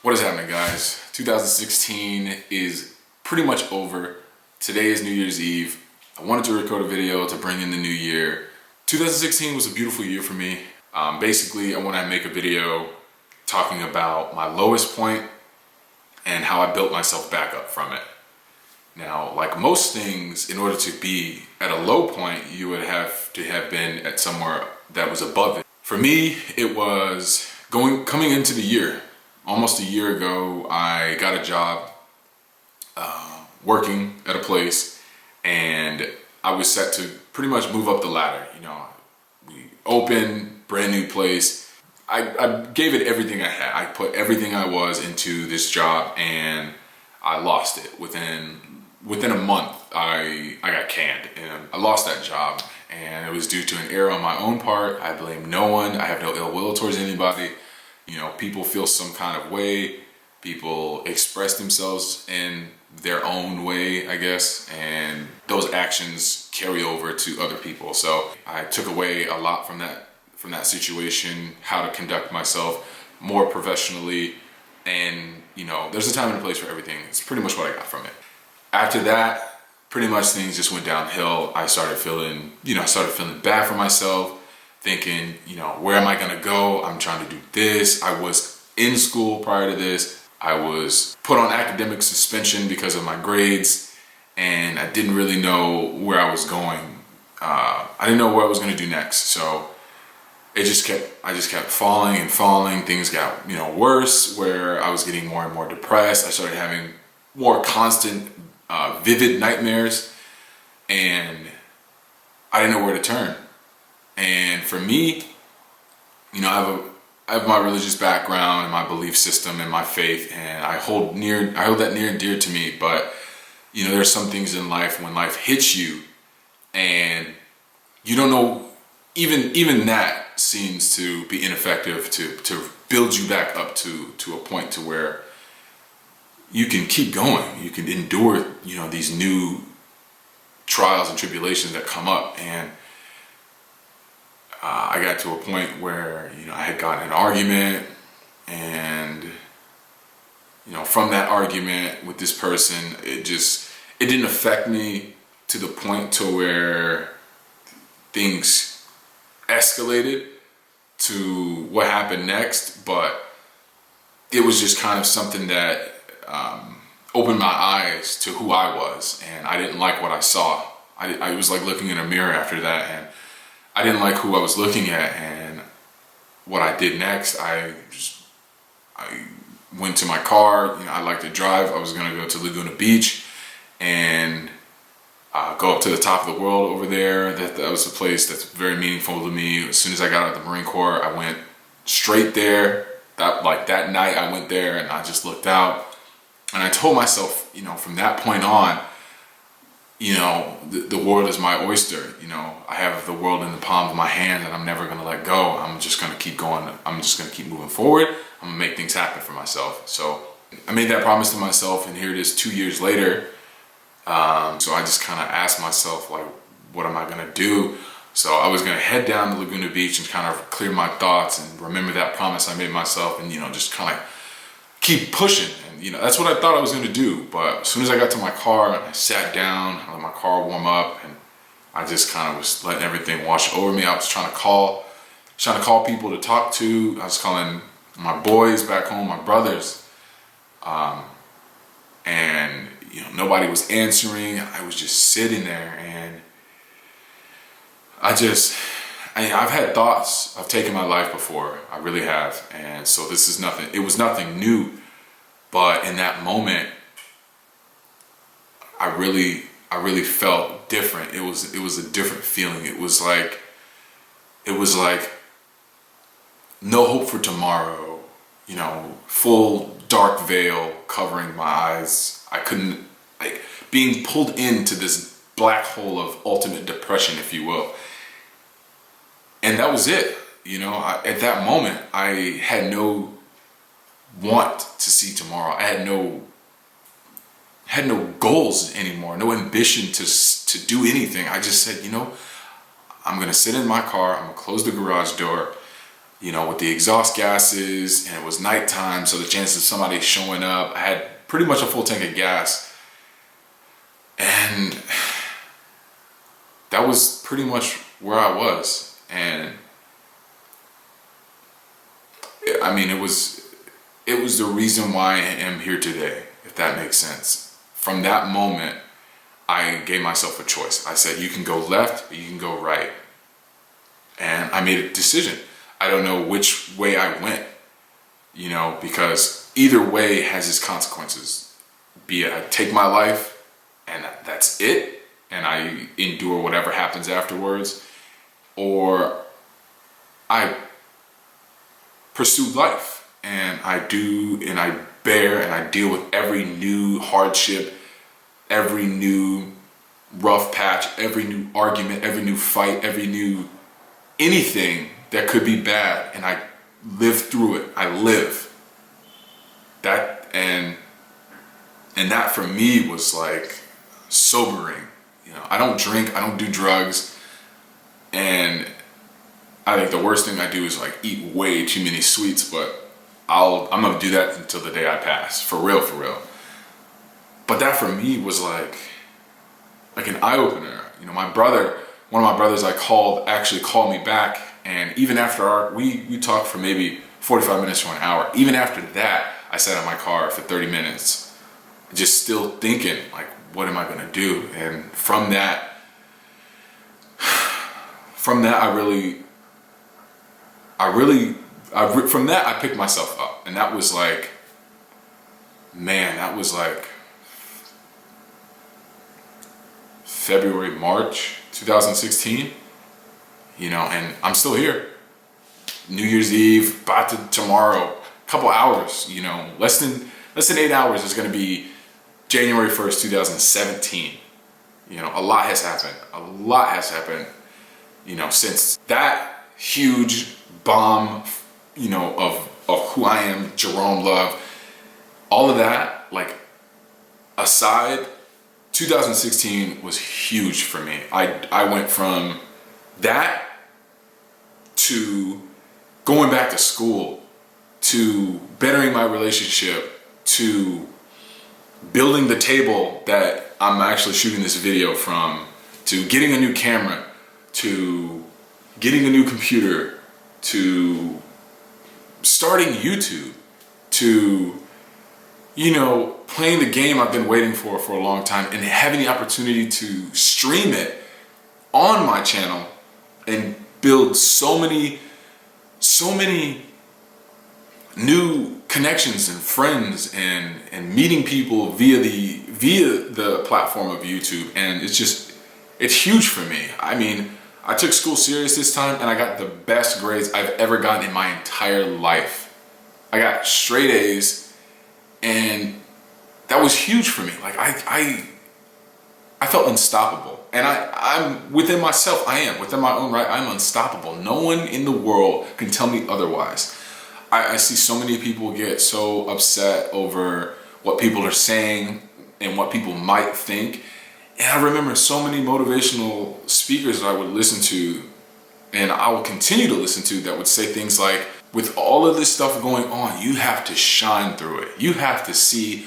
What is happening, guys? 2016 is pretty much over. Today is New Year's Eve. I wanted to record a video to bring in the new year. 2016 was a beautiful year for me. Basically, I want to make a video talking about my lowest point and how I built myself back up from it. Now, like most things, in order to be at a low point, you would have to have been at somewhere that was above it. For me, it was coming into the year. Almost a year ago, I got a job working at a place, and I was set to pretty much move up the ladder. You know, we opened, brand new place. I gave it everything I had. I put everything I was into this job, and I lost it. Within a month, I got canned, and I lost that job, and it was due to an error on my own part. I blame no one. I have no ill will towards anybody. You know, people feel some kind of way. People express themselves in their own way, I guess, and those actions carry over to other people. So I took away a lot from that situation, how to conduct myself more professionally, and you know, there's a time and a place for everything. It's pretty much what I got from it. After that, pretty much things just went downhill. I started feeling bad for myself. Thinking, you know, where am I gonna go? I'm trying to do this. I was in school prior to this. I was put on academic suspension because of my grades, and I didn't really know where I was going. I didn't know what I was gonna do next. So I just kept falling and falling. Things got, you know, worse, where I was getting more and more depressed. I started having more constant, vivid nightmares, and I didn't know where to turn. And for me, you know, I have my religious background and my belief system and my faith, and I hold that near and dear to me. But you know, there's some things in life, when life hits you and you don't know, even that seems to be ineffective to build you back up to a point to where you can keep going. You can endure, you know, these new trials and tribulations that come up. And I got to a point where, you know, I had gotten an argument, and you know, from that argument with this person, it didn't affect me to the point to where things escalated to what happened next, but it was just kind of something that opened my eyes to who I was, and I didn't like what I saw. I was like looking in a mirror after that, and I didn't like who I was looking at. And what I did next, I went to my car. You know, I like to drive. I was gonna go to Laguna Beach and go up to the top of the world over there. That was a place that's very meaningful to me. As soon as I got out of the Marine Corps, I went straight there. That night I went there, and I just looked out, and I told myself, you know, from that point on, you know, the world is my oyster. You know, I have the world in the palm of my hand, and I'm never gonna let go. I'm just gonna keep going. I'm just gonna keep moving forward. I'm gonna make things happen for myself. So I made that promise to myself, and here it is 2 years later. So I just kind of asked myself, like, what am I gonna do? So I was gonna head down to Laguna Beach and kind of clear my thoughts and remember that promise I made myself, and you know, just kind of keep pushing. And you know, that's what I thought I was gonna do. But as soon as I got to my car and I sat down, I let my car warm up, and I just kind of was letting everything wash over me. I was trying to call people to talk to. I was calling my boys back home, my brothers, and you know, nobody was answering. I was just sitting there, and I've had thoughts of taking my life before. I really have. And so this is nothing. It was nothing new. But in that moment, I really felt different. It was a different feeling. It was like no hope for tomorrow, you know, full dark veil covering my eyes. I couldn't, like, being pulled into this black hole of ultimate depression, if you will. And that was it. You know, at that moment, I had no want to see tomorrow. I had no goals anymore, no ambition to do anything. I just said, you know, I'm gonna sit in my car, I'm gonna close the garage door, with the exhaust gases, and it was nighttime, so the chances of somebody showing up, I had pretty much a full tank of gas. And that was pretty much where I was. And I mean, it was the reason why I am here today, if that makes sense. From that moment, I gave myself a choice. I said, you can go left or you can go right. And I made a decision. I don't know which way I went, because either way has its consequences. Be it I take my life and that's it, and I endure whatever happens afterwards, or I pursue life and I bear and I deal with every new hardship, every new rough patch, every new argument, every new fight, every new anything that could be bad, and I live through it. I live that, and that for me was like sobering. I don't drink, I don't do drugs, and I think the worst thing I do is like eat way too many sweets, but I'm gonna do that until the day I pass, for real. But that for me was like an eye opener. One of my brothers actually called me back, and even after we talked for maybe 45 minutes to an hour. Even after that, I sat in my car for 30 minutes, just still thinking like, what am I gonna do? And from that I picked myself up, and that was like February, March 2016, and I'm still here. New Year's Eve, about to tomorrow, couple hours, less than 8 hours is going to be January 1st, 2017. A lot has happened, since that huge bomb, of who I am, Jerome Love, all of that, like, aside, 2016 was huge for me. I went from that to going back to school, to bettering my relationship, to building the table that I'm actually shooting this video from, to getting a new camera, to getting a new computer, to starting YouTube, to playing the game I've been waiting for a long time, and having the opportunity to stream it on my channel and build so many new connections and friends and meeting people via the platform of YouTube. And it's huge for me. I mean, I took school serious this time, and I got the best grades I've ever gotten in my entire life. I got straight A's, and that was huge for me. Like I felt unstoppable. And I'm within myself, within my own right, I'm unstoppable. No one in the world can tell me otherwise. I see so many people get so upset over what people are saying and what people might think. And I remember so many motivational speakers that I would listen to, and I will continue to listen to, that would say things like, with all of this stuff going on, you have to shine through it. You have to see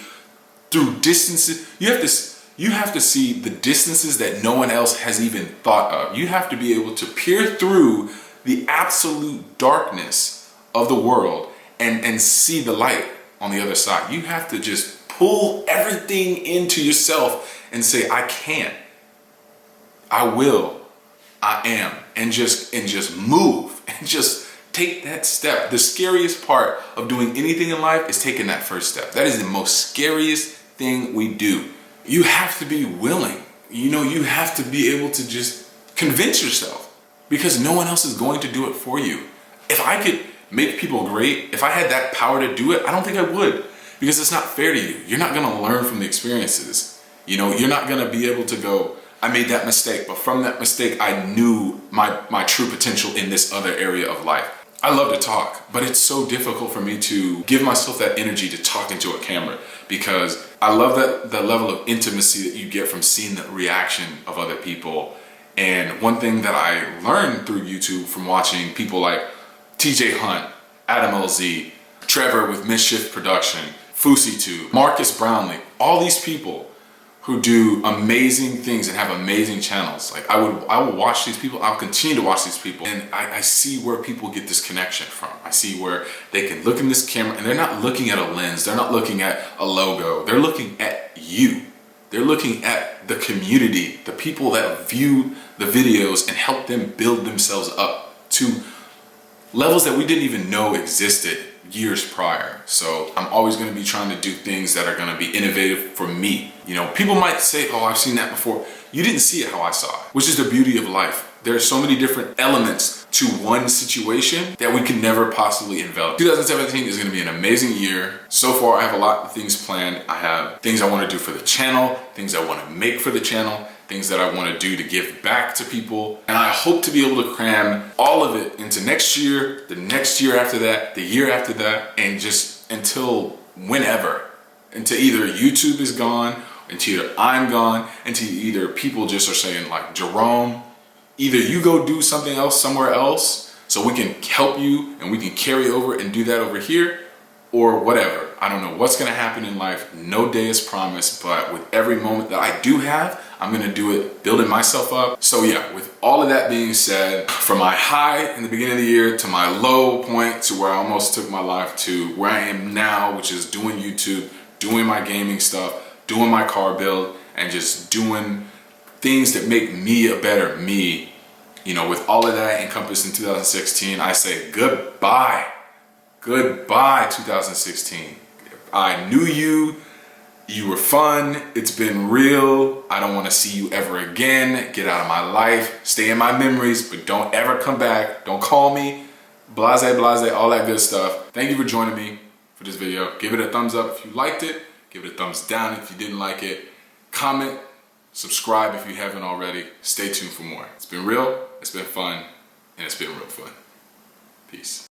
through distances. You have to see the distances that no one else has even thought of. You have to be able to peer through the absolute darkness of the world and see the light on the other side. You have to just pull everything into yourself and say, I can, I will, I am, and just move and just take that step. The scariest part of doing anything in life is taking that first step. That is the most scariest thing we do. You have to be willing. You have to be able to just convince yourself, because no one else is going to do it for you. If I could make people great, if I had that power to do it, I don't think I would, because it's not fair to you. You're not going to learn from the experiences. You're not going to be able to go, I made that mistake, but from that mistake, I knew my true potential in this other area of life. I love to talk, but it's so difficult for me to give myself that energy to talk into a camera, because I love the level of intimacy that you get from seeing the reaction of other people And one thing that I learned through YouTube from watching people like TJ Hunt, Adam LZ, Trevor with Mischief Production, Fousey2, Marcus Brownlee, all these people who do amazing things and have amazing channels. Like I will watch these people, I'll continue to watch these people, and I see where people get this connection from. I see where they can look in this camera and they're not looking at a lens, they're not looking at a logo, they're looking at you. They're looking at the community, the people that view the videos and help them build themselves up to levels that we didn't even know existed years prior. So I'm always going to be trying to do things that are going to be innovative for me. You know, people might say, oh, I've seen that before. You didn't see it how I saw it, which is the beauty of life. There are so many different elements to one situation that we can never possibly envelop. 2017 is going to be an amazing year. So far, I have a lot of things planned. I have things I want to do for the channel, things I want to make for the channel, things that I want to do to give back to people. And I hope to be able to cram all of it into next year, the next year after that, the year after that, and just until whenever. Until either YouTube is gone, until either I'm gone, until either people just are saying like, Jerome, either you go do something else somewhere else so we can help you and we can carry over and do that over here, or whatever. I don't know what's gonna happen in life. No day is promised, but with every moment that I do have, I'm gonna do it, building myself up. So yeah, with all of that being said, from my high in the beginning of the year to my low point to where I almost took my life to where I am now, which is doing YouTube, doing my gaming stuff, doing my car build, and just doing things that make me a better me. You know, with all of that encompassed in 2016, I say goodbye. Goodbye, 2016. I knew you. You were fun. It's been real. I don't want to see you ever again. Get out of my life. Stay in my memories, but don't ever come back. Don't call me. Blase, blase, all that good stuff. Thank you for joining me for this video. Give it a thumbs up if you liked it. Give it a thumbs down if you didn't like it. Comment, subscribe if you haven't already. Stay tuned for more. It's been real, it's been fun, and it's been real fun. Peace.